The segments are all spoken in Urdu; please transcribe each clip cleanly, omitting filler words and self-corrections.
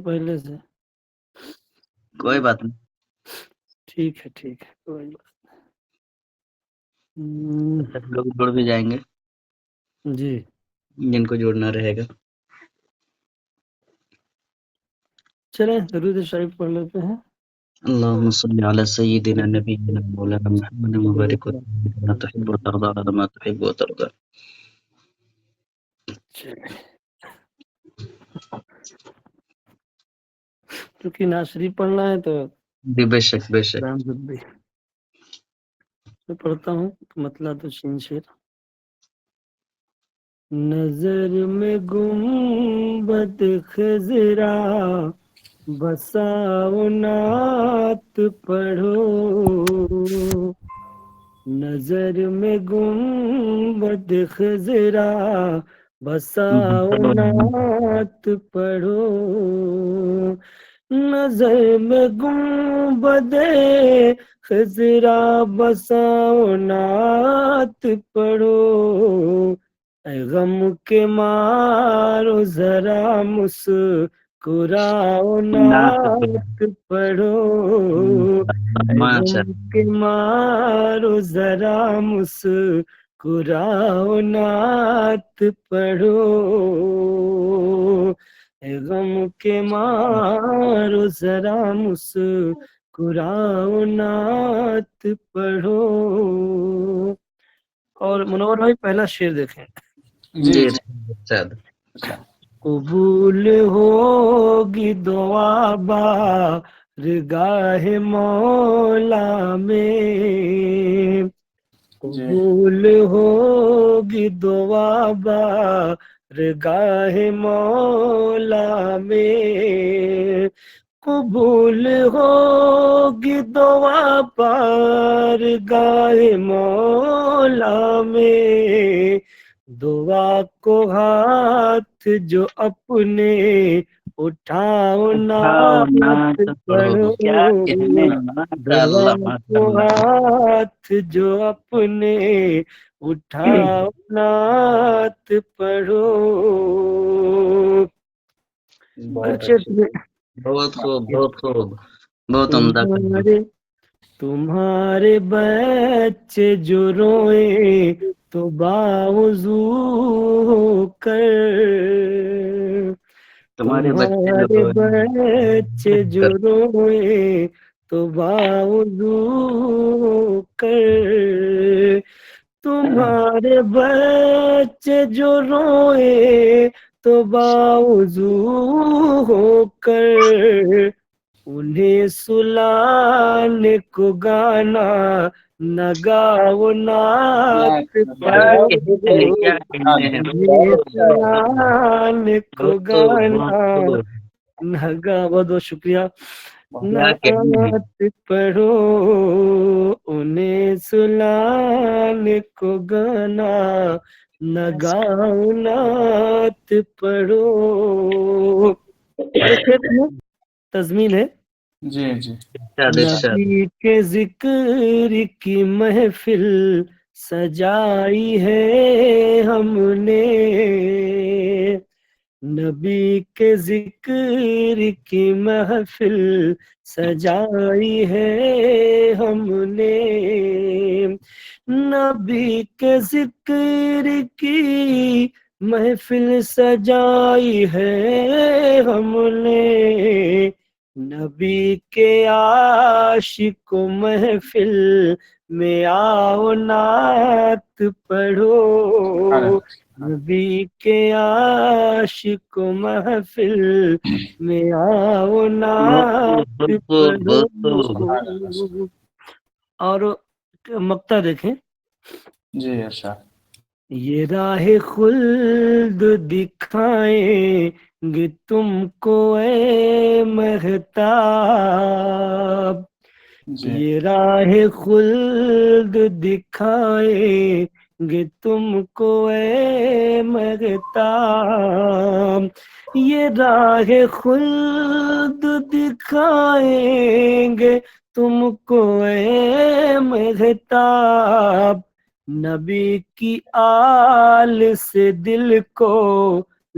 پہلے سے؟ کوئی بات نہیں، ٹھیک ہے کوئی بات لوگ جڑ بھی جائیں گے جی جن کو جڑنا رہے گا. چلیں درود شریف پڑھ لیتے ہیں. اللهم صل على سيدنا نبينا مولانا محمد وبارك وسلم كما تحب وترضى على ما تحب وترضى. کیونکہ ناشری پڑھنا ہے تو جی بے شک بے شک. میں پڑھتا ہوں مطلب تو شین شیر. نظر میں گنبد خضرا بساؤ نعت پڑھو، نظر میں گنبد خضرا بساؤ نعت پڑھو، نظر میں گنبد خضرا بساؤ نعت پڑھو، اے غم کے مارو ذرا مسکراؤ نعت پڑھو، اے غم کے مارو ذرا مسکراؤ نعت پڑھو، اے غم کے مارو ذرا مسکراؤ نعت پڑھو. اور منور بھائی پہلا شعر دیکھیں. جی قبول ہوگی دعا بارگاہ مولا میں، قبول ہوگی دعا بارگاہ مولا میں، قبول ہوگی دعا بارگاہ مولا میں، دعا کو ہاتھ جو اپنے اٹھاؤ نعت پڑھو، دعا کو ہاتھ جو اپنے اٹھاؤ نعت پڑھو. بہت خوب بہت خوب بہت عمدہ. تمہارے بچے جو روئے تو باوضو ہو کر، تمہارے بچے جو روئے تو باوضو ہو کر، تمہارے بچے جو روئے تو باوضو ہو کر، انہیں سلانے کو گانا نہ گاؤ نعت پڑھو، انہیں سلانے کو گانا نہ گاؤ. بہت بہت شکریہ. نعت پڑھو انہیں سلانے کو گانا نہ گاؤ نعت پڑھو. اور ایک تضمین ہے. جی جی. نبی کے ذکر کی محفل سجائی ہے ہم نے، نبی کے ذکر کی محفل سجائی ہے ہم نے، نبی کے ذکر کی محفل سجائی ہے ہم نے، نبی کے عاشق محفل میں آؤ نعت پڑھو، نبی کے عاشق محفل میں آؤ نعت پڑھو. اور مقطع دیکھیں. جی اچھا. یہ راہ خلد دکھائیں گے تم کو اے مہتاب، یہ راہ خلد دکھائیں گے تم کو اے مہتاب، یہ راہ خلد دکھائیں گے تم کو اے مہتاب، نبی کی آل سے دل کو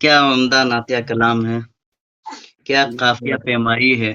کیا عمدہ نعتیہ کلام ہے کیا قافیہ پیمائی ہے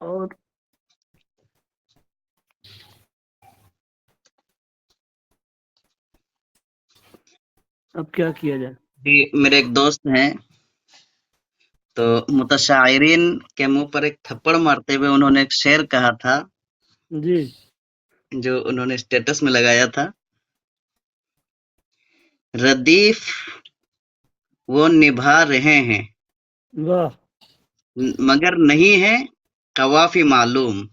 اور اب کیا کیا جائے جی میرے ایک دوست ہیں تو متشاعرین کے منہ پر ایک تھپڑ مارتے ہوئے انہوں نے ایک شعر کہا تھا جی جو انہوں نے اسٹیٹس میں لگایا تھا ردیف وہ نبھا رہے ہیں واہ مگر نہیں ہے قوافی معلوم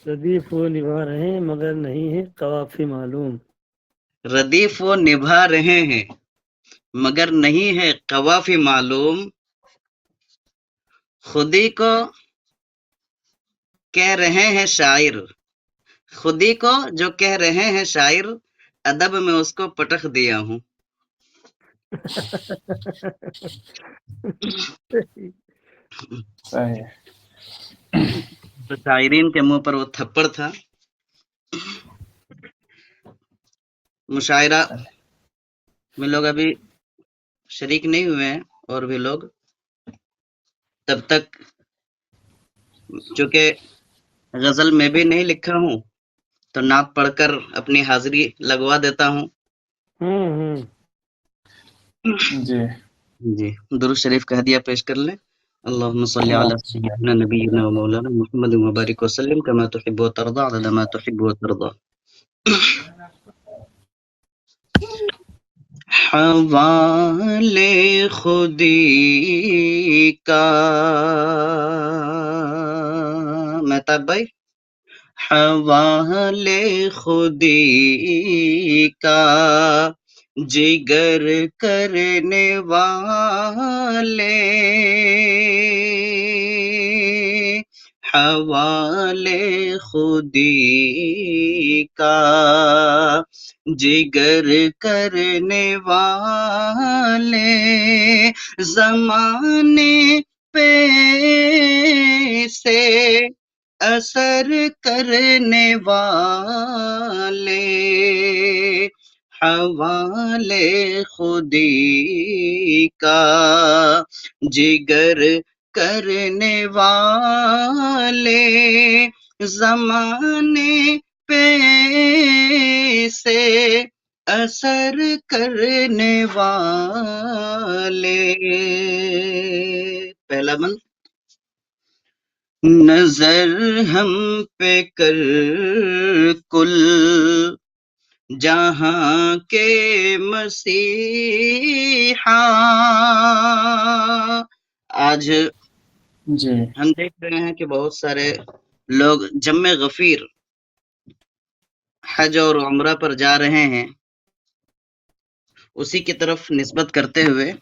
ردیف وہ نبھا رہے ہیں مگر نہیں ہے قوافی معلوم ردیف وہ نبھا رہے ہیں مگر نہیں ہے قوافی معلوم خودی کو کہہ رہے ہیں شاعر خودی کو جو کہہ رہے ہیں شاعر ادب میں اس کو پٹخ دیا ہوں صحیح تو شاعرین کے منہ پر وہ تھپڑ تھا مشاعرہ صحیح میں لوگ ابھی شریک نہیں ہوئے ہیں اور بھی لوگ تب تک چونکہ غزل میں بھی نہیں لکھا ہوں تو نعت پڑھ کر اپنی حاضری لگوا دیتا ہوں جی جی درود شریف کا ہدیہ پیش کر لیں اللهم صل على اللهم صل سيدنا نبينا ومولانا محمد وبارك وسلم كما تحب وترضى عدد ما تحب وترضى حوالے خودی کا مہتاب بھائی حوالے خودی کا جگر کرنے والے حوالے خودی کا جگر کرنے والے زمانے پہ سے اثر کرنے والے حوالے خودی کا جگر کرنے والے زمانے پہ سے اثر کرنے والے پہلا بند نظر ہم پہ کر کل جہاں کے مسیحا آج جی ہم دیکھ رہے ہیں کہ بہت سارے لوگ جم غفیر حج اور عمرہ پر جا رہے ہیں اسی کی طرف نسبت کرتے ہوئے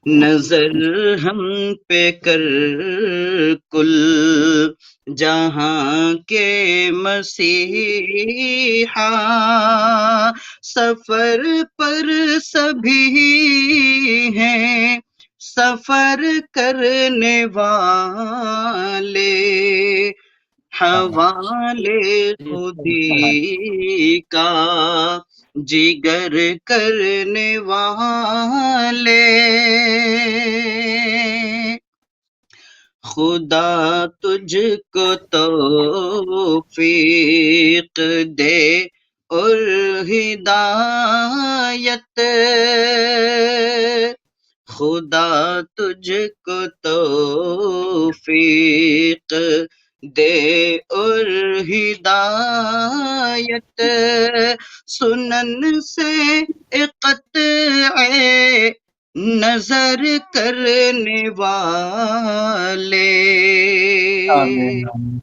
نظر ہم پہ کر کل جہاں کے مسیحا سفر پر سبھی ہیں سفر کرنے والے حوالے خودی کا جگر کرنے والے خدا تجھ کو توفیق دے اور ہدایت خدا تجھ کو توفیق دے اور ہدایت سنن سے قطع نظر کرنے والے آمین آمین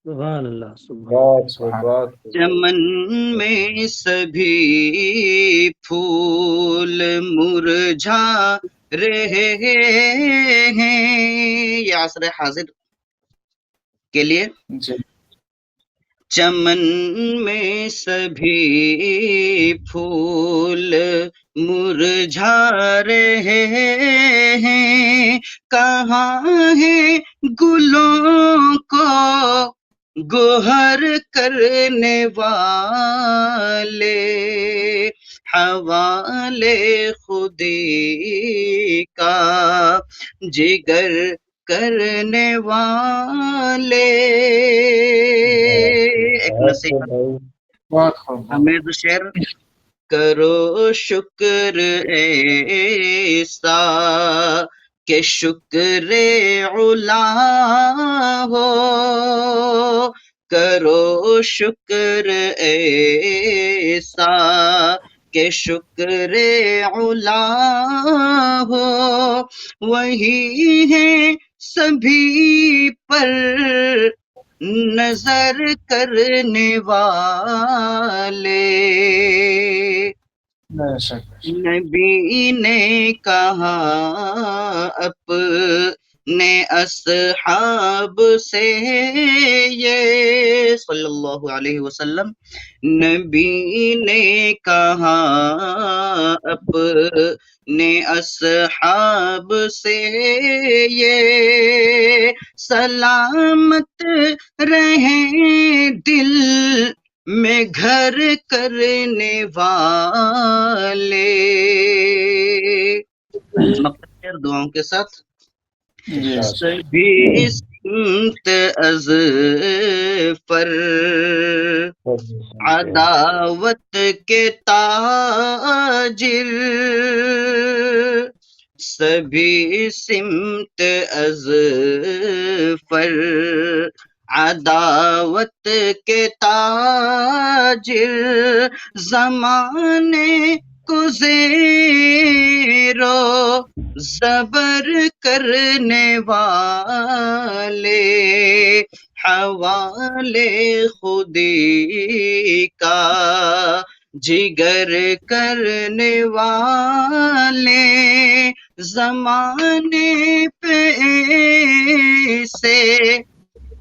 سبحان اللہ سبحان بہت خوب سبحان بہت خوب چمن میں سبھی پھول مرجھا رہے ہیں. یہ عصر حاضر کے لیے. جی چمن میں سبھی پھول مرجھا رہے ہیں. کہاں ہے گلوں کو گوہر کرنے والے، حوالے خودی کا جگر کرنے والے. ایک بہت نصیحت خوب بھائی. بہت خوب بہت حمید شعر. کرو شکر ایسا کہ شکر علا ہو. کرو شکر ایسا کہ شکر علا ہو. وہی ہے سبھی پر نظر کرنے والے. بے شک بے شک. نبی نے کہا اپنے اصحاب سے یہ صلی اللہ علیہ وسلم. نبی نے کہا اپنے اصحاب سے یہ سلامت رہیں دل میں گھر کرنے والے. مقصد دعاؤں کے ساتھ. جی سبھی سمت از پر عداوت کے تاجر. سبھی سمت از پر عداوت کے تاجر. زمانے کو زیر و زبر کرنے والے، حوالے خودی کا جگر کرنے والے. زمانے پہ سے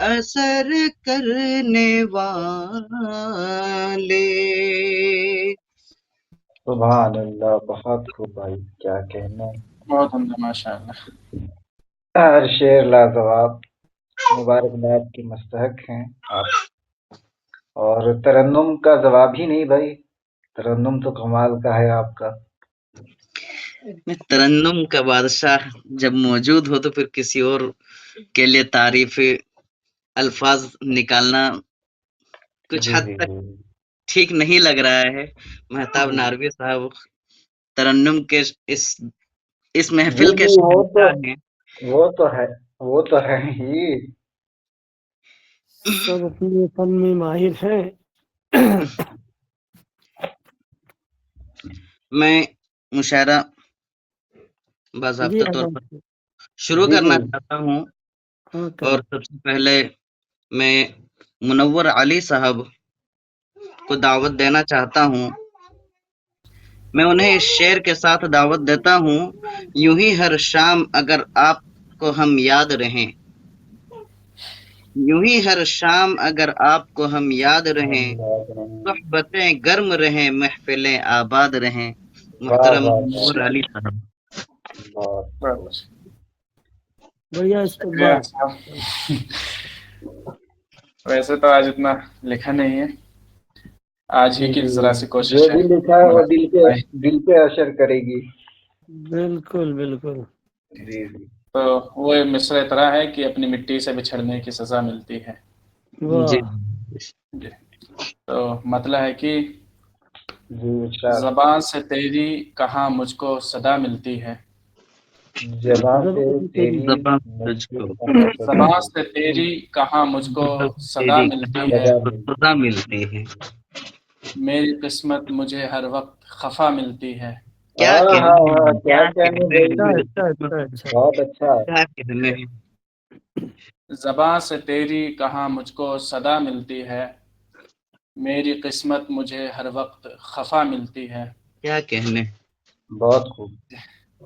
اثر کرنے والے. سبحان اللہ. بہت خوب بھائی. کیا کہنا. بہت عمدہ ماشاء اللہ. ہر شعر لاجواب. مبارکباد کی مستحق ہیں آپ. اور ترنم کا جواب ہی نہیں بھائی. ترنم تو کمال کا ہے آپ کا. ترنم کا بادشاہ جب موجود ہو تو پھر کسی اور کے لیے تعریف الفاظ نکالنا کچھ جی حد جی تک جی. ٹھیک نہیں لگ رہا ہے. مہتاب ناروی صاحب ترنم کے اس محفل جی کے جی شہنشاہ ہیں. وہ تو ہے ہی. سب اپنے فن میں ماہر ہیں. میں مشاعرہ جی باضابطہ طور پر آزاد. شروع جی کرنا جی. چاہتا ہوں. ہاں اور کریں. سب سے پہلے میں منور علی صاحب کو دعوت دینا چاہتا ہوں. میں انہیں اس شعر کے ساتھ دعوت دیتا ہوں. یوں ہی ہر شام اگر آپ کو ہم یاد رہیں، یوں ہی ہر شام اگر آپ کو ہم یاد رہیں. صحبتیں گرم رہیں، محفلیں آباد رہیں. محترم منور علی صاحب. بہت بڑھیا شکریہ استقبال. صاحب. ویسے تو آج اتنا لکھا نہیں ہے. آج ہی کی ذرا سی کوشش جو ہے. بھی لکھا ہے وہ دل پہ اثر کرے گی. بالکل بالکل. جی جی. تو وہ مصرع طرح ہے کہ اپنی مٹی سے بچھڑنے کی سزا ملتی ہے. جی جی. تو مطلب ہے کہ جی ارشاد. زبان سے تیری کہاں مجھ کو صدا ملتی ہے. زبان سے تیری زبان مجھ تجھ کو کو کہاں صدا زبان ملتی سے تیری کہاں مجھ کو صدا تیری ملتی کہاں ہے. سزا ملتی ہے. میری قسمت مجھے ہر وقت خفا ملتی ہے. کیا ہاں ہاں کہنے ہاں. ہیں، کیا کیا کہنے کہنے بھائی. اچھا ہیں، اچھا اچھا اچھا. بہت اچھا. کیا کہنے ہیں. زباں سے تیری کہاں مجھ کو صدا ملتی ہے، میری قسمت مجھے ہر وقت خفا ملتی ہے۔ کیا کہنے، بہت خوب۔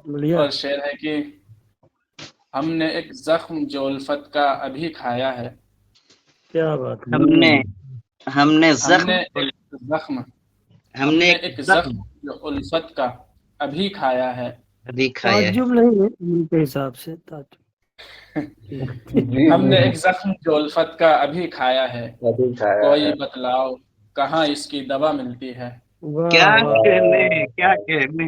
بڑھیا، اور شعر ہے کہ ہم نے ایک زخم جو الفت کا ابھی کھایا ہے، کیا بات ہے، ہم نے ہم نے زخم ایک زخم ہم نے ایک زخم جو الفت کا ابھی کھایا ہے، ابھی کھایا ہے۔ تعجب نہیں ہے ان کے حساب سے تعجب۔ جی ہم نے جی، ایک زخم جو الفت کا ابھی کھایا ہے، ابھی کھایا کوئی ہے۔ بتلاؤ کہاں اس کی دوا ملتی ہے۔ کیا واہ واہ، کہنے، کیا کہنے،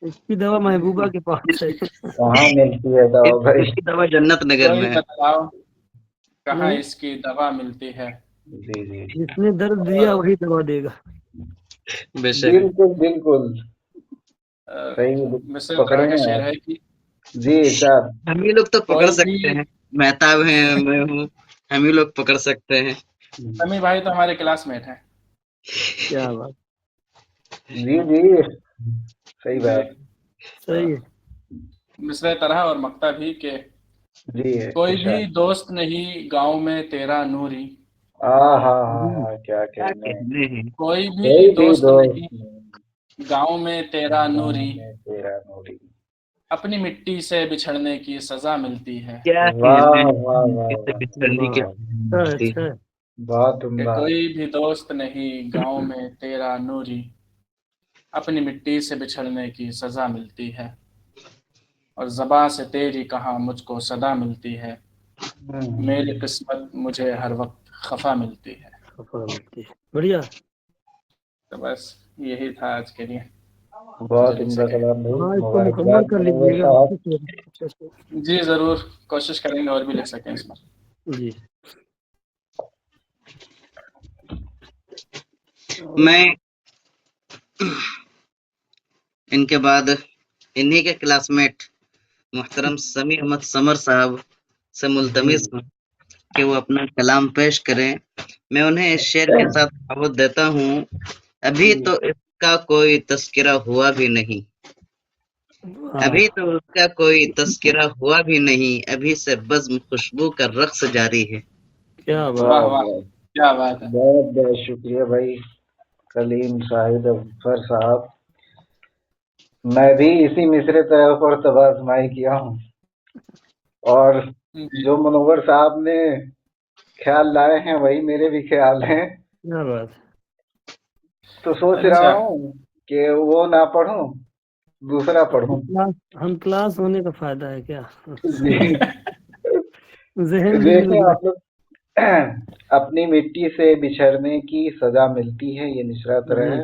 اس کی دوا محبوبہ کے پاس ہے۔ کہاں ملتی ہے دوا بھائی؟ اس کی دوا جنت نگر کوئی میں ہے۔ بتلاؤ کہاں اس کی دوا ملتی ہے۔ جی جی، جس نے درد دیا وہی دوا دے گا۔ بے شک۔ بالکل بالکل صحیح مصر پکڑے طرح کا ہیں شعر آپ۔ ہے کہ جی ارشاد۔ ہم ہی لوگ تو پکڑ کوئی بھی، سکتے ہیں، مہتاب ہیں، میں ہوں، ہم ہی لوگ پکڑ سکتے ہیں۔ سمی بھائی تو ہمارے کلاس میٹ ہیں۔ کیا بات، جی جی، صحیح جی، بات۔ صحیح ہے۔ مصر طرح اور مکتا بھی کہ جی کوئی بھی ارشاد۔ دوست نہیں گاؤں میں تیرا نوری، ہاں ہاں ہاں، کیا کیا کہنے، کہنے ہیں، کوئی بھی کوئی بھی دوست نہیں دوست گاؤں میں تیرا گاؤں نوری، میں تیرا نوری۔ اپنی مٹی سے بچھڑنے کی سزا ملتی ہے۔ کیا واہ کہنے واہ ہیں، واہ اسے واہ، بچھڑنے کی واہ، اچھا اچھا، بہت کہ عمدہ۔ کوئی بھی دوست نہیں گاؤں میں تیرا نوری، اپنی مٹی سے بچھڑنے کی سزا ملتی ہے۔ اور زباں سے تیری کہاں مجھ کو صدا ملتی ہے، میری قسمت مجھے ہر وقت خفا ملتی ہے۔ خفا ملتی ہے۔ بڑھیا، تو بس یہی تھا آج کے لیے، جو بہت لکھ عمدہ سکے۔ کلام بھائی، ہاں اس کو مبارکباد مکمل کر منور لیجیے گا صاحب۔ اچھے سے۔ جی ضرور، کوشش کریں گے اور بھی لکھ سکیں اس پر۔ جی، میں ان کے بعد انہی کے کلاس میٹ محترم سمیع احمد سمر صاحب سے ملتمس ہوں کہ وہ اپنا کلام پیش کریں۔ میں انہیں اس شعر کے ساتھ دعوت دیتا ہوں، ابھی تو اس کا کوئی تذکرہ ہوا بھی نہیں، ابھی تو اس کا کوئی تذکرہ ہوا بھی نہیں، ابھی سے بزم خوشبو کا رقص جاری ہے۔ کیا بات، واہ واہ واہ، واہ، کیا بات ہے۔ بہت بہت شکریہ بھائی کلیم شاہد اظفر صاحب۔ میں بھی اسی مصرے طرح پر طبع آزمائی کیا ہوں، اور جی، جو منور صاحب نے خیال لائے ہیں وہی میرے بھی خیال ہیں، کیا بات، تو سوچ اچھا، رہا ہوں کہ وہ نہ پڑھوں، دوسرا پڑھوں۔ ہم کلاس ہونے کا فائدہ ہے کیا؟ جی ذہن بھی دیکھیں مل آپ لوگ، اپنی مٹی سے بچھڑنے کی سزا ملتی ہے، یہ مصرع طرح ہے۔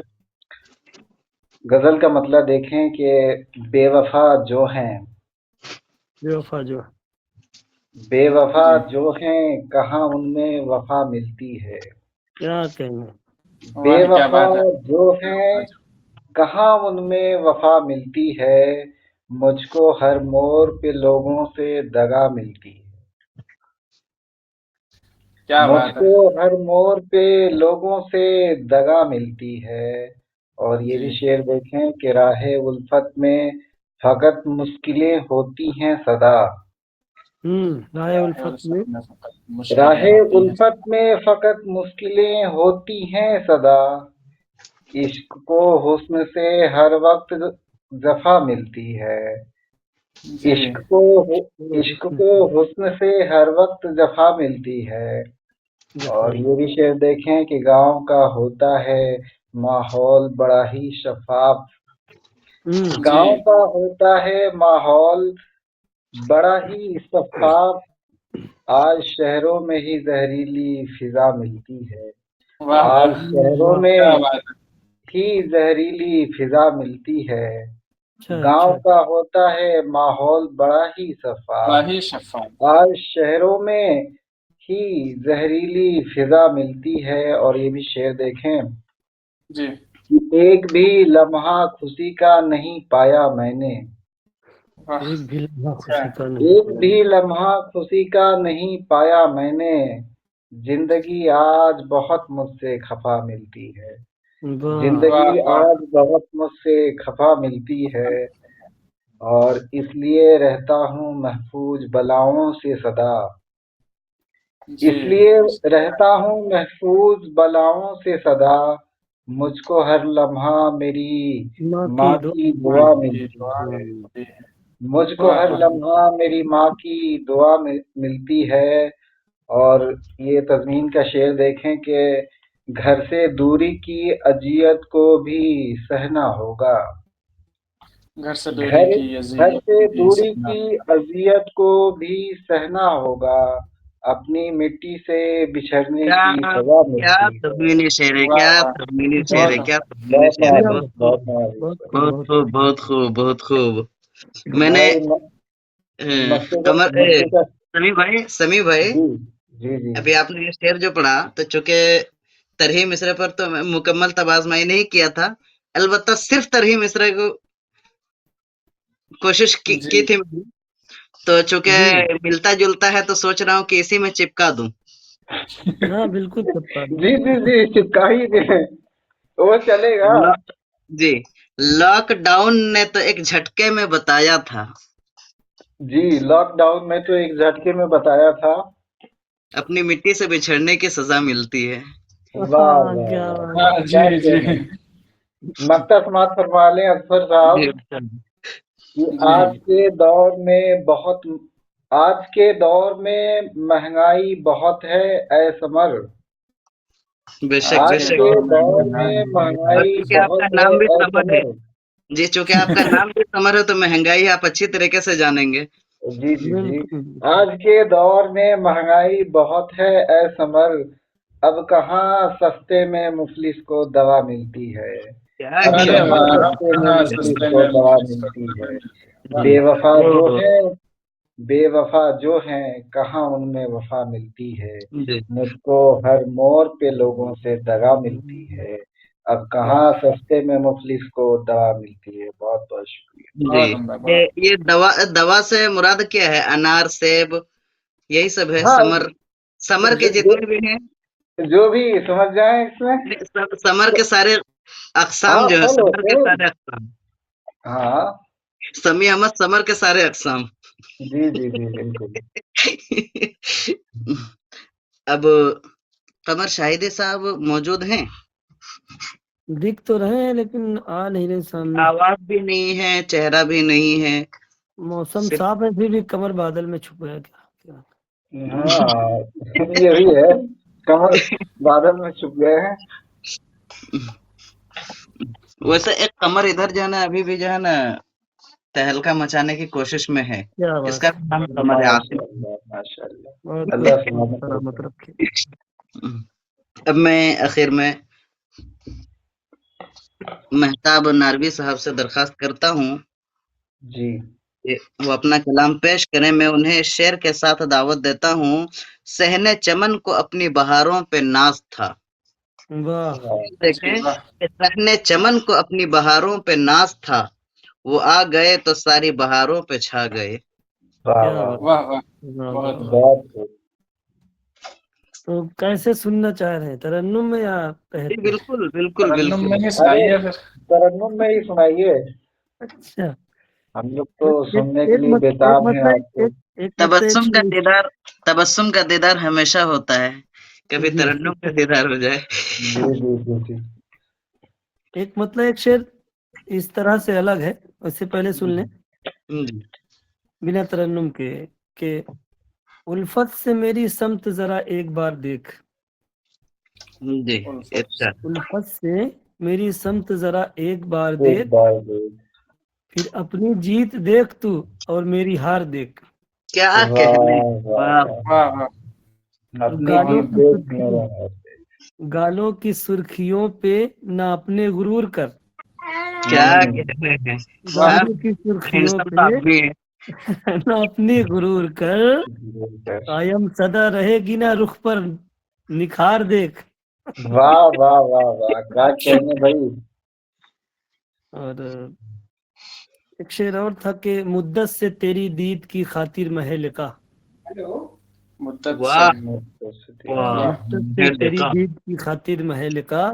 غزل کا مطلب دیکھیں کہ بے وفا جو ہیں، بے وفا جو، بے وفا جی، جو ہیں کہاں ان میں وفا ملتی ہے، کیا کہنا، بے واہ کیا وفا بات ہے۔ جو ہیں کہاں ان میں وفا ملتی ہے، مجھ کو ہر موڑ پہ لوگوں سے دگا ملتی ہے، کیا مجھ بات ہے۔ کو ہر موڑ پہ لوگوں سے دگا ملتی ہے۔ اور یہ بھی جی، شعر دیکھیں کہ راہ الفت میں فقط مشکلیں ہوتی ہیں صدا، رائے راہ الفت میں، الفت میں فقط راہ مشکلیں ہوتی ہیں۔ الفت میں فقط مشکلیں ہوتی ہیں صدا، عشق کو حسن سے ہر وقت جفا ملتی ہے، جی، عشق کو حسن سے ہر وقت جفا ملتی ہے۔ اور یہ بھی شعر دیکھیں کہ گاؤں کا ہوتا ہے ماحول بڑا ہی شفاف، جی، گاؤں کا ہوتا ہے ماحول بڑا ہی شفاف، آج شہروں میں ہی زہریلی فضا ملتی ہے، واہ آج واہ، شہروں میں کیا بات ہے۔ ہی زہریلی فضا ملتی ہے، اچھا اچھا، گاؤں کا ہوتا ہے ماحول بڑا ہی شفاف، واہ شفاف، آج شہروں میں ہی زہریلی فضا ملتی ہے۔ اور یہ بھی شعر دیکھیں جی، کہ ایک بھی لمحہ خوشی کا نہیں پایا میں نے، واہ، ایک بھی لمحہ اچھا، خوشی کا نہیں، ایک بھی لمحہ خوشی کا نہیں پایا میں نے، زندگی آج بہت مجھ سے خفا ملتی ہے، واہ، واہ زندگی واہ، آج بہت مجھ سے خفا ملتی ہے، اور اس لیے رہتا ہوں محفوظ بلاؤں سے صدا، جی اس لیے رہتا ہوں محفوظ بلاؤں سے صدا، مجھ کو ہر لمحہ میری ماں ماں کی کی دعا دعا کی ملتی دعا ہے، ملتی ہے۔ مجھ کو واہ ہر واہ لمحہ میری ماں کی دعا ملتی ہے۔ اور یہ تضمین کا شعر دیکھیں کہ گھر سے دوری کی اذیت کو بھی سہنا ہوگا، گھر سے دوری گھر کی گھر اذیت سے بھی دوری سہنا۔ کی اذیت کو بھی سہنا ہوگا، اپنی مٹی سے بچھڑنے کیا کی سزا کیا ملتی ہے۔ تضمینی شعر ہے، واہ کیا واہ تضمینی شعر بہت ہے، واہ کیا تضمینی بہت شعر ہے، بڑھیا بہت نوازش بہت خوب، بہت نوازش بہت بھائی۔ خوب بہت بہت خوب، بہت خوب، بہت خوب۔ میں نے بھائی مسجد مسجد سمیع بھائی، جی جی جی ابھی آپ نے یہ شعر جو پڑھا تو چونکہ ترہی مصرے پر تو میں مکمل تبازمائی نہیں کیا تھا، البتہ صرف ترہی مصرے کو کوشش جی کی تھی میں نے۔ تو چونکہ جی ملتا جلتا ہے تو سوچ رہا ہوں کہ اسی میں چپکا دوں۔ ہاں بالکل چپکا دو جی جی جی چپکا ہی دیں، وہ چلے گا۔ لا- جی، لاک ڈاؤن نے تو ایک جھٹکے میں بتایا تھا، جی لاک ڈاؤن میں تو ایک جھٹکے میں بتایا تھا۔ اپنی مٹی سے بچھڑنے کی سزا ملتی ہے۔ واہ ہاں واہ کیا واہ، بات ہاں کیا جی جی کہنا ہے۔ مکتا سماعت فرما لیں اکبر صاحب جی کہ جی آج کے دور میں مہنگائی بہت ہے اے سمر، بے شک، آج بے آج کے شک۔ کے دور میں دور میں مہنگائی اور مہنگائی چونکہ آپ بہت کا ہے نام بھی اے سمر ہے، سمر۔ جی چونکہ آپ کا نام بھی سمر ہے تو مہنگائی آپ اچھی طریقے سے جانیں گے۔ جی جی جی، بالکل آج کے دور میں مہنگائی بہت ہے اے سمر، اب کہاں سستے میں مفلس کو دوا ملتی ہے، کیا اب ارے کہتے کہاں واہ، اب سستے میں کہاں مفلس سستے کو میں دوا مفلس کو ملتی ہے۔ جی، بے وفا جو تو ہے، بے وفا جو ہیں کہاں ان میں وفا ملتی ہے، جی مجھ کو ہر موڑ پہ لوگوں سے دگا ملتی ہے، اب کہاں واہ سستے میں مفلس کو دوا ملتی ہے۔ بہت بہت شکریہ۔ جی، بہت عمدہ یہ بہت یہ دوا سے مراد کیا ہے؟ انار، سیب، یہی سب ہے؟ ہاں سمر کے جو جتنے بھی ہیں، جو بھی سمجھ جائیں اس میں، سمر کے سارے اقسام ہاں جو ہے، پھل سمر ہوتے کے ہیں۔ سارے اقسام، ہاں سمیع احمد سمر کے سارے اقسام۔ جی جی جی بالکل۔ اب قمر شاہدی صاحب موجود ہیں؟ دکھ تو رہے ہیں لیکن آ نہیں رہے سامنے، آواز بھی نہیں ہے، چہرہ بھی نہیں ہے، موسم صرف صاف ہے پھر بھی کمر بادل میں چھپ گیا کیا ہاں یہی ہے، کمر بادل میں چھپ گئے ہیں۔ ویسے ایک قمر ادھر جو ہے نا ابھی بھی جو ہے نا تہلکا مچانے کی کوشش میں ہے، کیا اس بات کا ہے، نام قمر ہے، ماشاء عاصم۔ اللہ ماشاء اللہ، بہت اللہ خوب بہت سلامت سلامت رکھے۔ رکھے۔ اب میں آخر میں مہتاب ناروی صاحب سے درخواست کرتا ہوں جی کہ وہ اپنا کلام پیش کریں، میں انہیں شعر کے ساتھ دعوت دیتا ہوں۔ صحن چمن کو اپنی بہاروں پہ ناز تھا، واہ جی دیکھیں واہ کہ صحن چمن کو اپنی بہاروں پہ ناز تھا، وہ آ گئے تو ساری بہاروں پہ چھا گئے۔ واہ کیا واہ بات، واہ واہ، واہ بہت واہ واہ۔ بہت خوب۔ تو کیسے سننا چاہ رہے ہیں، ترنم میں یا جی قہر میں؟ بالکل بالکل ترنم بالکل۔ میں ہی ارے سنائیے پھر۔ ترنم میں ہی سنائیے، اچھا، ہم لوگ تو ایک سننے کے ایک لیے ایک بےتاب ہیں مسئلہ آپ کو۔ ایک مسئلہ ایک شعر- تبسم کا دیدار ہمیشہ ہوتا ہے، کبھی جی ترنم کا دیدار ہو جائے۔ جی جی جی جی ایک مطلب ایک شعر اس طرح سے الگ ہے، اس سے پہلے سن لیں جی بنا ترنم کے کہ الفت سے میری سمت ذرا ایک بار دیکھ، جی، الفت اچھا، الفت سے میری سمت ذرا ایک بار ایک دیکھ، بار دیکھ۔ پھر اپنی جیت دیکھ تو اور میری ہار دیکھ، کیا کہنے، واہ واہ واہ، واہ، واہ واہ، اپنی گالوں جیت کی دیکھ سرخیوں میرا ہاتھ دیکھ۔ گالوں کی سرخیوں پہ نہ اپنے غرور کر، کیا ہوں، کہنے ہیں، واہ ہاں، گالوں کی سرخیوں ہینڈسم تو پہ آدمی ہے۔ نہ اپنی غرور کر، قائم صدا رہے گی نہ رخ پر نکھار دیکھ۔ واہ واہ واہ واہ، کیا کہنے بھائی۔ اور ایک شعر اور تھا کہ مدت سے تیری دید کی خاطر مہلکا، مدت سے، واہ واہ، واہ مدت سے میں تیری دیکھا، دید کی خاطر مہلکا،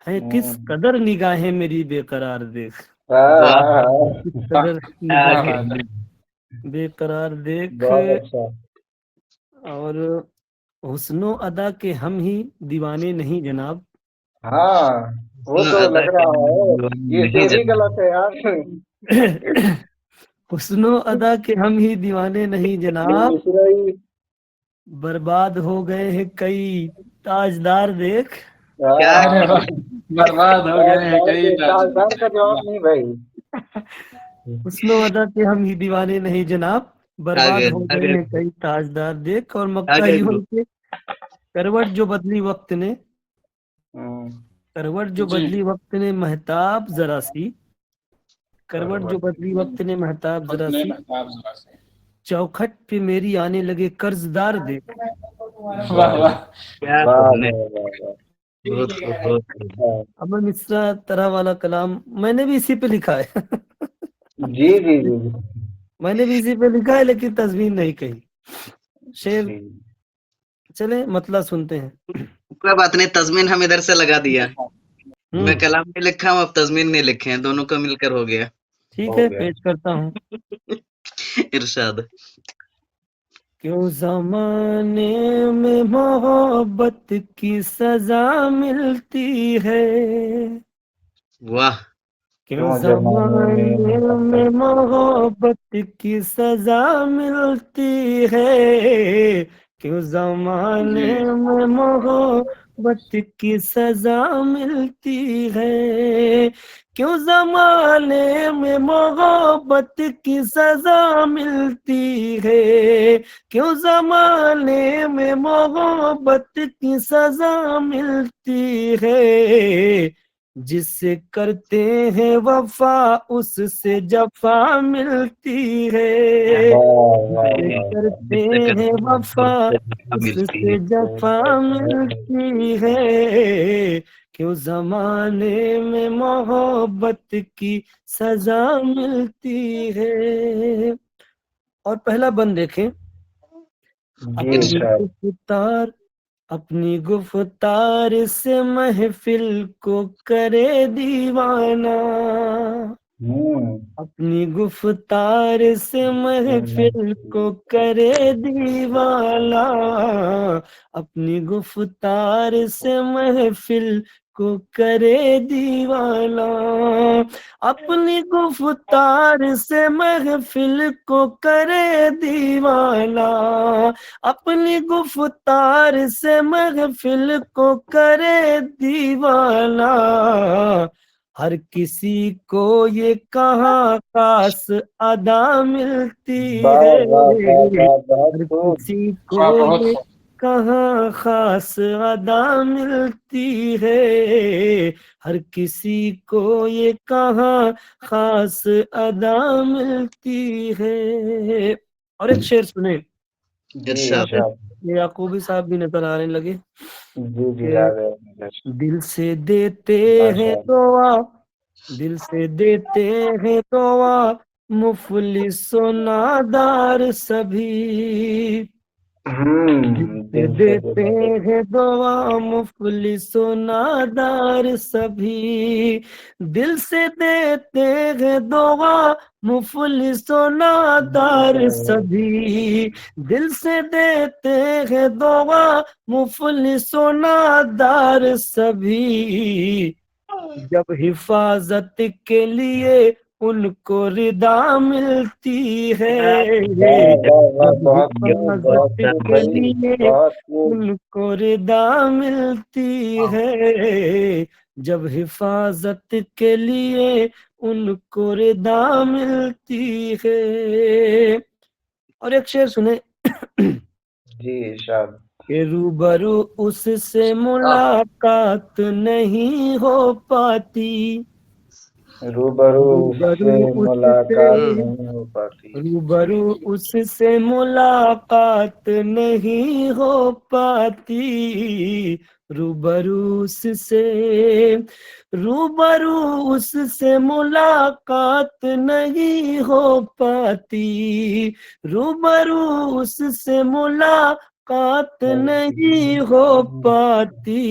ہے کس ہوں، قدر نگاہیں میری بے قرار دیکھ، واہ، کس واہ قدر کیا کیا نگاہیں بات ہے۔ کہنے، بے قرار دیکھ۔ بہت اچھا۔ اور حسن و ادا کے ہم ہی دیوانے نہیں جناب. ہاں وہ تو لگ رہا ہے یہ شعر ہی غلط ہے یار. حسن و ادا کے ہم ہی دیوانے نہیں جناب, اسرائیل. برباد ہو گئے ہیں کئی تاجدار دیکھ. کیا ارے واہ، برباد ہو گئے ہیں کئی تاجدار کا جواب نہیں بھائی. حسن و ادا کے ہم ہی دیوانے نہیں جناب, برباد آگے ہو گئے ہیں کئی تاجدار دیکھ. اور مکہ آگے یوں کہ کروٹ جو بدلی وقت نے, ہوں. کروٹ جو جی بدلی وقت نے مہتاب ذرا سی, کروٹ جو بدلی وقت نے مہتاب ذرا اپنے سی, محتاب ذرا سے. چوکھٹ پہ میری آنے لگے قرض دار دیکھ. واہ واہ، کیا واہ سب نے واہ واہ واہ. بہت خوبصورت. ہاں. امر مصرا طرح والا کلام میں نے بھی اسی پہ لکھا ہے. جی جی جی جی. میں نے بھی اسی پہ لکھا ہے لیکن تضمین نہیں کہی. شعر جی. چلے مطلب سنتے ہیں. کوئی بات نہیں, تضمین ہم ادھر سے لگا دیا. میں ہوں کلام نہیں لکھا ہوں, اب تضمین نہیں لکھے ہیں, دونوں کا مل کر ہو گیا. ٹھیک ہو ہے, گیا. پیش کرتا ہوں. ارشاد. کیوں زمانے میں محبت کی سزا ملتی ہے, واہ, کیوں زمانے میں محبت کی سزا ملتی ہے, کیوں زمانے میں محبت کی سزا ملتی ہے, کیوں زمانے میں محبت کی سزا ملتی ہے, کیوں زمانے میں محبت کی سزا ملتی ہے, جس سے کرتے ہیں وفا اس سے جفا ملتی ہے, جس سے کرتے ہیں وفا اس سے جفا ملتی ہے, کیوں زمانے میں محبت کی سزا ملتی ہے. اور پہلا بند دیکھیں. جی اپنی صاحب. گفتار اپنی گفتار سے محفل کو کرے دیوانہ, اپنی گفتار سے محفل کو کرے دیوانہ, اپنی گفتار سے محفل کو کرے دیوانہ, اپنی گفتار سے محفل کو کرے دیوانہ, اپنی گفتار سے محفل کو کرے دیوانہ, ہر کسی کو یہ کہاں خاص ادا ملتی ہے, ہر کسی کو بہت یہ کہاں خاص ادا ملتی ہے, ہر کسی کو یہ کہاں خاص ادا ملتی ہے. اور ایک شعر سنیں, جی ارشاد. یہ یعقوبی صاحب بھی نظر آنے لگے. جی جی کہ آ گئے. دل سے دیتے ہیں ماشاء دعا, دل سے دیتے ہیں دعا مفلس و نادار سبھی, دل سے دیتے ہیں دعا مفلس و نادار سبھی, دل سے دیتے ہیں دعا مفلس و نادار سبھی, دل سے دیتے ہیں دعا مفلس و نادار سبھی, جب حفاظت کے لیے ان کو ردا ملتی ہے, جب حفاظت کے لیے ان کو ردا ملتی ہے, جب حفاظت کے لیے ان کو ردا ملتی ہے. اور ایک شعر سنیں. جی ارشاد. کہ روبرو اس سے ملاقات نہیں ہو پاتی, روبرو اس سے روبرو اس ملاقات سے نہیں ہو پاتی, روبرو اس سے ملاقات نہیں ہو پاتی, روبرو اس سے, روبرو اس سے ملاقات نہیں ہو پاتی, روبرو اس سے ملاقات نہیں ہو پاتی,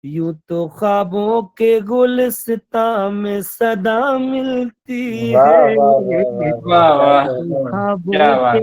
یوں تو خوابوں کے گلستاں میں صدا ملتی ہے, واہ واہ، کیا خوابوں کے بات.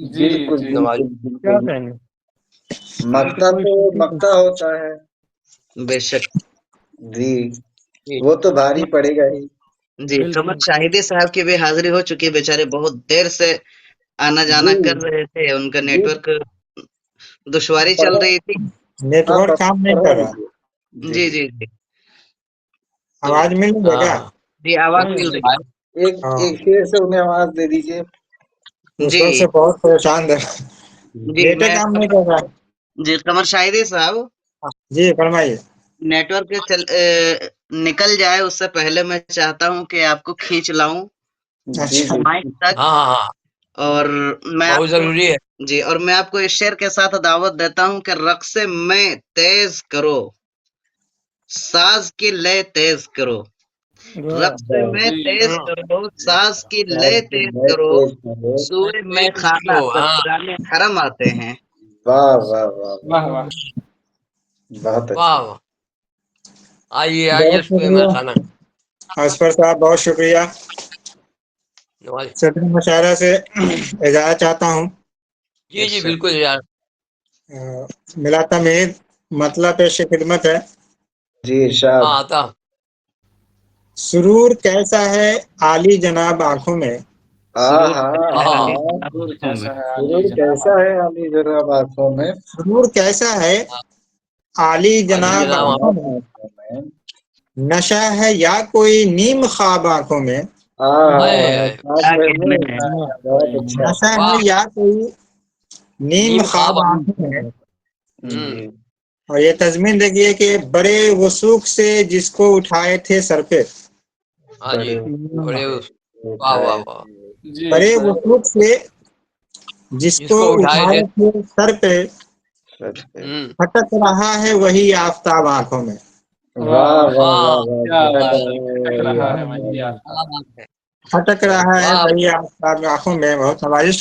جی بالکل جی نماز بالکل کیا بالکل کہیں گے مکتا تو مکتا ہوتا ہے بے شک جی جی وہ تو بھاری پڑے گا ہی جی بالکل قمر شاہدی صاحب کی بھی حاضری ہو چکی ہے، بیچارے بہت دیر سے آنا جانا جی کر رہے تھے، ان کا جی نیٹ ورک دشواری چل رہی تھی۔ آپ نیٹورک کام نہیں کر رہا، لیجیے جی جی جی تو آواز مل رہی ہے کیا؟ ہاں جی آواز نہیں مل نہیں رہی ہے۔ ایک ہاں، ایک شیر سے انہیں آواز دے دیجیے اس جی وقت سے بہت پریشان تھے، جی نیٹ میں کام نہیں کر رہا۔ جی قمر شاہدی صاحب جی فرمائیے۔ نیٹ ورک نکل جائے اس سے پہلے میں چاہتا ہوں کہ آپ کو کھینچ لاؤں جی اچھا، جی مائک تک، ہاں ہاں ہاں اور میں بہت آپ کو ضروری ہے جی اور میں آپ کو اس شعر کے ساتھ دعوت دیتا ہوں کہ رقص میں تیز کرو، ساز کی لے تیز کرو، واہ رقص میں جی تیز ہاں کرو، ساز کی لے ساز کی تیز لے کرو، تیز کرو سورہ میں تیز خانہ کرو ہاں سربراہ حرم آتے ہیں۔ واہ واہ واہ واہ واہ واہ بہت اچھا واہ واہ آئیے آئیے بہت اس میں شکریہ کھانا اسفر صاحب، بہت شکریہ۔ نماز صدر مشاعرہ سے اجازت چاہتا ہوں۔ جی جی بالکل یار ملاتا مید مطلب پیش خدمت ہے۔ جی ارشاد ہاں آتا سرور کیسا ہے عالی جناب آنکھوں میں، سرور ہاں ہاں علی ضرور آنکھوں میں، کیسا ہے عالی ضرور جناب کیسا ہے علی جناب آنکھوں میں سرور کیسا ہے عالی علی جناب جناب آنکھوں جناب میں، آنکھوں میں نشہ ہے یا کوئی نیم خواب آنکھوں میں، آئے ہاں آئے خاص کیا پہلے کہنے ہیں۔ بہت اچھا نشہ ہے واہ یا کوئی نیم نیم خواب خواب آنکھوں میں۔ ہوں جی اور یہ تضمین دیکھیے کہ بڑے وثوق سے جس کو اٹھائے تھے سر پہ، ہاں جی بڑے بڑے واہ اٹھائے واہ واہ جی بڑے بڑے وثوق سے جس جس کو کو اٹھائے تھے اٹھائے تھے سر پہ، سچ پہ پھٹک رہا ہے وہی آفتاب آنکھوں میں۔ واہ واہ واہ واہ ہاں واہ واہ کیا بہت بات ہے اچھا کھٹک یہ رہا ہے آپ وہی نے آتا کیا بات ہے پھٹک رہا ہے واہ وہی آفتاب آنکھوں میں، بہت نوازش۔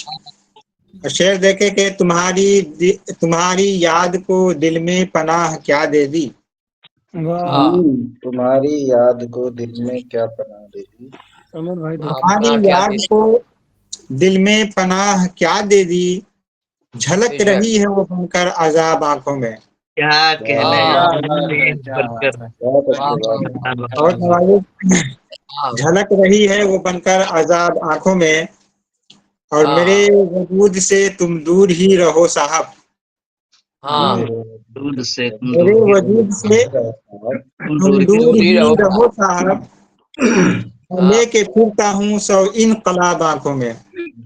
اور شعر دیکھے کہ تمہاری یاد کو دل میں پناہ کیا دے دی، واہ ہاں تمہاری یاد کو دل میں کیا پناہ دے دی عمر بھائی تو تمہاری اپنا کیا یاد دے کو دل میں پناہ کیا دے دی، جھلک بے شک رہی ہے وہ بن کر عذاب آنکھوں میں۔ کیا کہنے واہ کیا ہیں بات ہے تیز کیا بن کر بات ہے بہت واہ اچھے واہ بات عجیب واہ بن کر بہت عذاب نوازش۔ واہ جھلک رہی ہے وہ بن کر عذاب آنکھوں میں، اور میرے ہاں وجود سے تم دور ہی رہو صاحب، ہاں میرے دودھ سے تم میرے دور ہی وجود سے تم تم دور ہی دور دور ہی ہی رہو رہو صاحب، میں ہاں لے کے پھرتا ہوں سو انقلاب آنکھوں میں،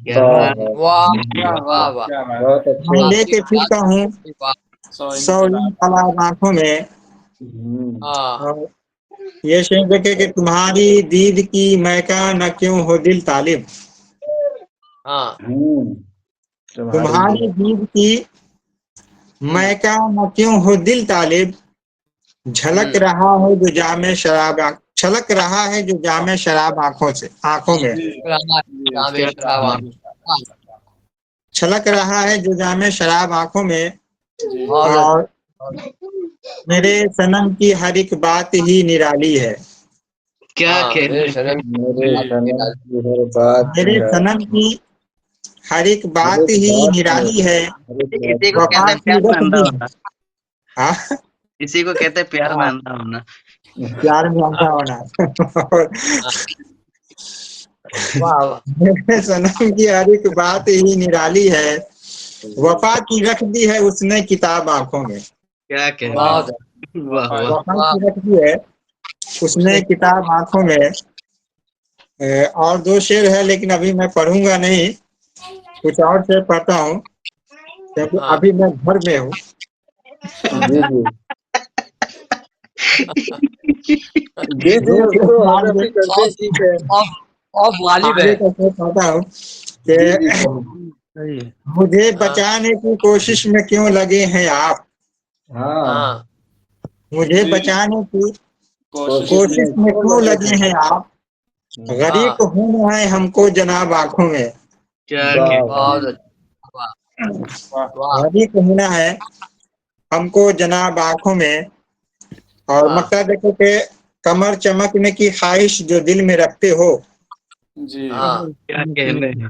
کیا واہ واہ واہ کیا واہ بات واہ کیا بات بہت ہے اچھے میں آپ لے کی کے بات پھرتا ہوں کی بات سو سو انقلاب انقلاب آنکھوں میں۔ ہوں، ہاں اور یہ شعر دیکھے کہ تمہاری دید کی میکا نہ کیوں ہو دل طالب، ہاں ہوں، تمہاری تمہاری دید کی ہوں میکا نہ کیوں ہو دل طالب، جھلک ہوں رہا ہے جو جام شراب چھلک رہا ہے جو جام شراب آنکھوں میں، جی جی جام کیا شراب چھلک رہا ہے جو جام شراب آنکھوں میں۔ جی بہت اور اچھا میرے صنم کی ہر ایک بات ہی نرالی ہے، کیا ہاں کہنے میرے ہیں۔ سنم میرے جی صنم کی ہر بات میرے صنم کی ہر ایک ہر بات ایک ہی بات میں نرالی ہے، ہر ایک بات اسی کو میں وفا کہتے ہیں کی پیار میں رکھ اندھا دی۔ ہونا، ہاں، اسی کو کہتے ہیں پیار میں ہاں اندھا ہونا۔ پیار میں اندھا ہونا۔ واہ واہ میرے صنم کی ہر ایک بات ہی نرالی ہے، وفا کی رکھ دی ہے اس نے کتاب آنکھوں میں، کیا کہنے واہ بہت ہیں۔ واہ وفا واہ وفا واہ کی رکھ دی ہے اس اس نے نے کتاب آنکھوں میں۔ اور دو شعر ہے لیکن ابھی میں پڑھوں گا نہیں، کچھ اور شعر پڑھتا ہوں کیونکہ ہاں ابھی میں گھر میں ہوں۔ جی جی جی جی دو اس شعر کو حضرت معاوضے ہی کرتے ہیں، ٹھیک ہے غالب ہے کا شعر پڑھتا ہوں کہ جی جی صحیح ہے مجھے ہاں بچانے کی کوشش میں کیوں لگے ہیں آپ، ہاں ہاں مجھے جی بچانے کی کوشش کوشش میں کیوں لگے ہیں آپ، ہاں غریق ہونا ہے ہم کو جناب آنکھوں میں، کیا واہ کہنے واہ بہت جی اچھا واہ واہ واہ غریق ہونا ہے ہم کو جناب آنکھوں میں۔ اور واہ مکتا دیکھو کہ کمر چمکنے کی خواہش جو دل میں رکھتے ہو، جی ہاں کیا کہنے ہیں۔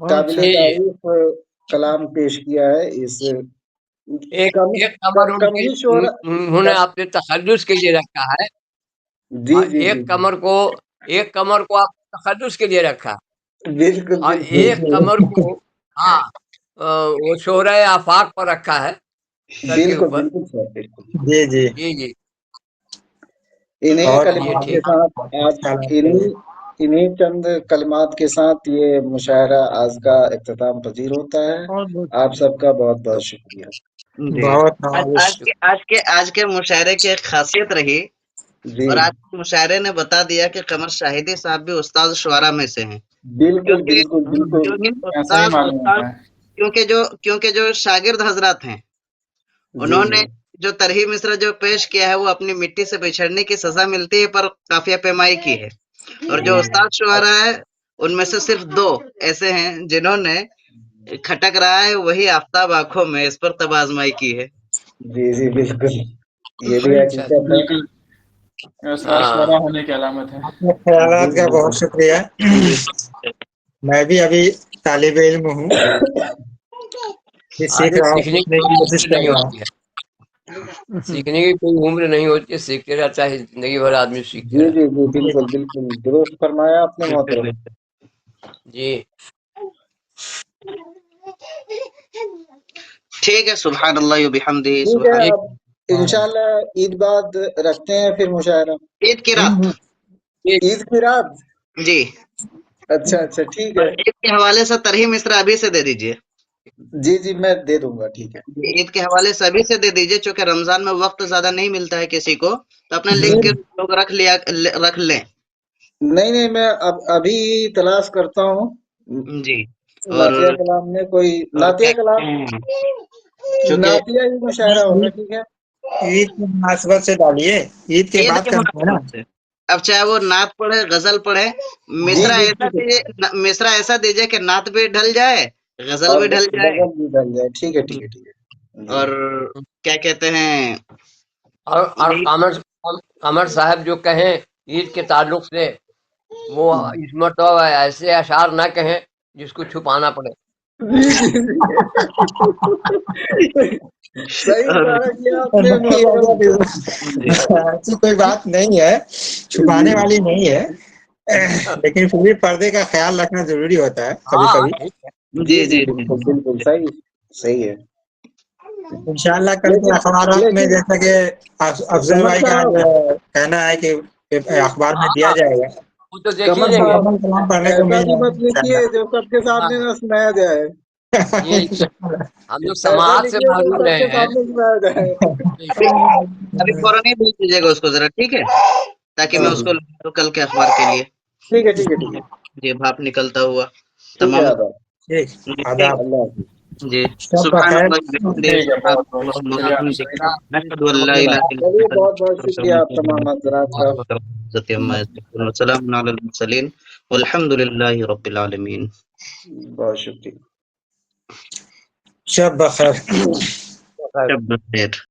قابل جی تعریف کلام پیش کیا ہے اس ایک کمر کمی شعرا انہوں نے اپنے تخلص کے لیے رکھا ہے جی اور جی جی ایک کمر کو آپ تخلص کے لیے رکھا بالکل اور بالکل ایک کمر کو ہاں وہ شعرۂ آفاق پر رکھا ہے سر کے بالکل اوپر بالکل سر بالکل جی جی جی جی انہیں بہت چلیے کلمات کے ٹھیک ساتھ بہت آج اچھا لگا۔ انہیں چند کلمات کے ساتھ یہ مشاعرہ آج کا اختتام پذیر ہوتا ہے آپ سب کا بہت بہت شکریہ جی بہت آج نوازش آج کے مشاعرے کی ایک خاصیت رہی جی اور آج کے مشاعرے نے بتا دیا کہ قمر شاہدی صاحب بھی استاد شعراء میں سے ہیں بالکل کیونکہ بالکل بالکل ایسا ہی معلوم ہوتا ہے. کیونکہ جو شاگرد حضرات ہیں جی انہوں جی نے جو ترہی مصرع جو پیش کیا ہے وہ اپنی مٹی سے بچھڑنے کی سزا ملتی ہے پر قافیہ پیمائی کی ہے اور جو جی استاد شعراء ہے ان میں سے صرف 2 ایسے ہیں جنہوں نے کھٹک رہا ہے وہی آفتاب آنکھوں میں اس پر تب آزمائی کی ہے جی جی بالکل یہ بھی اچھا حقیقت ہے بالکل استاد شعرا ہونے کی علامت ہے. آپ کے خیالات کا بالکل بہت شکریہ میں بھی ابھی طالب علم ہوں بھی سیکھ آدمی رہا ہوں سیکھنے سیکھنے کی کی کوئی کوشش عمر کر نہیں رہا ہوں ہوتی ہے سیکھنے کی کوئی عمر نہیں ہوتی ہے سیکھتے رہتا ہے زندگی بھر آدمی سیکھتے جی جی رہتا جی بالکل بالکل درست فرمایا آپ نے محترم ہے جی ٹھیک ہے سبحان اللہ و بحمدہ ٹھیک ہے سبحان اب انشاءاللہ عید بعد رکھتے ہیں پھر مشاعرہ عید کی رات عید کی رات جی اچھا اچھا ٹھیک اور ہے عید کے حوالے سے ترہی مصرع ابھی سے دے دیجئے جی جی میں دے دوں گا ٹھیک ہے عید کے حوالے سے ابھی سے دے دیجئے چونکہ رمضان میں وقت زیادہ نہیں ملتا ہے کسی کو تو اپنا لکھ کے لوگ رکھ لیں نہیں نہیں میں ابھی تلاش کرتا ہوں جی اور نعتیہ کلام میں کوئی نعتیہ کلام چونکہ نعتیہ ہی مشاعرہ ہوگا ٹھیک ہے عید کی مناسبت سے ڈالیے عید کے عید بعد کے کرنا ہے نا مناسبت سے اب چاہے وہ نعت پڑھے غزل پڑھے جی مصرع جی ایسا ٹھیک ہے دیجئے کہ نعت بھی ڈھل جائے غزل اور بھی ڈھل جائے غزل بھی ڈل جائے ٹھیک ہے ٹھیک ہے ٹھیک ہے جی اور کیا کہتے ہیں اور قمر صاحب جو کہیں عید کے تعلق سے وہ اس مرتبہ ایسے اشعار نہ کہیں جس کو چھپانا پڑے جی جی صحیح اشارہ کیا آپ نے نہیں محترم ایسی کوئی بات نہیں ہے چھپانے والی نہیں ہے لیکن پھر بھی پردے کا خیال رکھنا ضروری ہوتا ہے کبھی ہاں کبھی ٹھیک ہے جی جی بالکل بالکل صحیح صحیح ہے انشاءاللہ کل کے لیکن اخبارات میں لیکن جیسا کہ افضل قمر بھائی کا صاحب کہنا ہے کہ اخبار میں دیا ہاں جائے گا وہ تو دیکھ ہی قمر لیں گے صاحب مکمل کلام پڑھنے کو ایسا مل بھی جائے مت لکھیے جو سب کے ہاں سامنے نہ سنایا جائے یہ انشاءاللہ ہم لوگ ایسا سماعت سے لکھیے جو معلوم سب رہے کے ہیں سامنے سنایا جائے ابھی فوراً نہیں بھیج دیجیے گا اس کو ذرا ٹھیک ہے تاکہ میں جی اس جی کو لکھ دوں کل کے اخبار کے لیے ٹھیک ہے ٹھیک ہے ٹھیک ہے جی بھاپ نکلتا ہوا ٹھیک ہے تمام آداب ٹھیک جی آداب اللہ حافظ جی سب سبحان بخیر اللہ بحمدہ ٹھیک ہے سبحان بہت بہت اللہ شکریہ وبحمدہ نشهد ان لا اله الا چلیے انت بہت بہت شکریہ آپ تمام حضرات کا وسلام علی المرسلین والحمد للہ رب العالمین بہت شکریہ شب بخیر شب بخیر